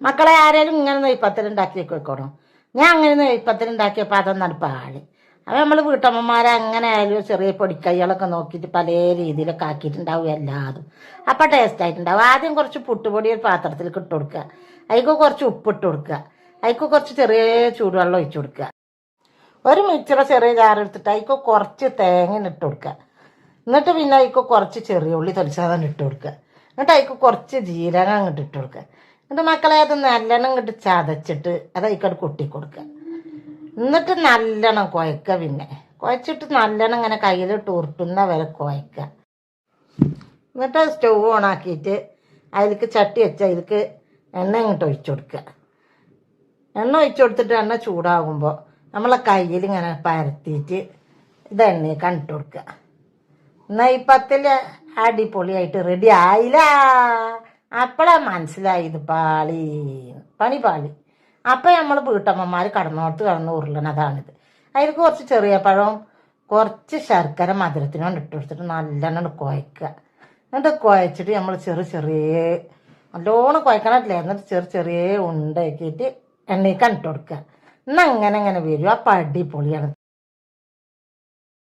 മക്കളെ ആരെങ്കിലും ഇങ്ങനെ നെയ്പ്പത്തിൽ വെക്കണം. ഞാൻ അങ്ങനെ നെയ്പ്പത്തിൽ അതൊന്നാണ് പാളി. അപ്പം നമ്മൾ വീട്ടമ്മമാരെ അങ്ങനെ ആയാലും ചെറിയ പൊടിക്കൈകളൊക്കെ നോക്കിയിട്ട് പല രീതിയിലൊക്കെ ആക്കിയിട്ടുണ്ടാവും എല്ലാതും. അപ്പം ടേസ്റ്റ് ആയിട്ടുണ്ടാവും. ആദ്യം കുറച്ച് പുട്ടുപൊടി ഒരു പാത്രത്തിലേക്ക് ഇട്ട് കൊടുക്കുക. അതിലേക്ക് കുറച്ച് ഉപ്പിട്ട് കൊടുക്കുക. അതിലേക്ക് കുറച്ച് ചെറിയ ചൂടുവെള്ളം ഒഴിച്ചു കൊടുക്കുക. ഒരു മിക്സിയുടെ ചെറിയ ജാറെടുത്തിട്ട് അതിലേക്ക് കുറച്ച് തേങ്ങ ഇട്ട് കൊടുക്കുക. എന്നിട്ട് പിന്നെ അതിലേക്ക് കുറച്ച് ചെറിയ ഉള്ളി തൊലിച്ചതാണ് ഇട്ട് കൊടുക്കുക. എന്നിട്ട് അതിലേക്ക് കുറച്ച് ജീരകം അങ്ങോട്ട് ഇട്ട് കൊടുക്കുക. എന്നിട്ട് മക്കളെ അത് നല്ലോണം ഇങ്ങോട്ട് ചതച്ചിട്ട് അത് അതിക്കോട്ട് കൊട്ടി കൊടുക്കുക. എന്നിട്ട് നല്ലോണം കുഴക്കുക. പിന്നെ കുഴച്ചിട്ട് നല്ലോണം ഇങ്ങനെ കയ്യിലിട്ട് ഉരുട്ടുന്ന വരെ കുഴക്കുക. എന്നിട്ട് സ്റ്റൗ ഓണാക്കിയിട്ട് അതിലേക്ക് ചട്ടി വെച്ച് അതിലേക്ക് എണ്ണ ഇങ്ങോട്ട് ഒഴിച്ചു കൊടുക്കുക. എണ്ണ ഒഴിച്ചു കൊടുത്തിട്ട് എണ്ണ ചൂടാകുമ്പോൾ നമ്മളെ കയ്യിൽ ഇങ്ങനെ പരത്തിയിട്ട് ഇത് എണ്ണയെ കണ്ടിട്ട് കൊടുക്കുക. നെയ്പ്പത്തിൽ അടിപൊളിയായിട്ട് റെഡി ആയില്ല. അപ്പോഴാ മനസ്സിലായി ഇത് പണി പാളി. അപ്പം നമ്മൾ വീട്ടമ്മമാർ കടന്നു ഉരുളണതാണിത്. അതിൽ കുറച്ച് ചെറിയ പഴവും കുറച്ച് ശർക്കര മധുരത്തിനോട് ഇട്ട് കൊടുത്തിട്ട് നല്ലോണം കുഴക്കുക. എന്നിട്ട് കുഴച്ചിട്ട് നമ്മൾ ചെറിയ നല്ലോണം കുഴക്കണമല്ലേ. എന്നിട്ട് ചെറിയ ഉണ്ടാക്കിയിട്ട് എണ്ണയിൽ കണ്ടിട്ട് കൊടുക്കുക. എന്നാൽ അങ്ങനെ വരും. അപ്പം അടിപൊളിയാണ്.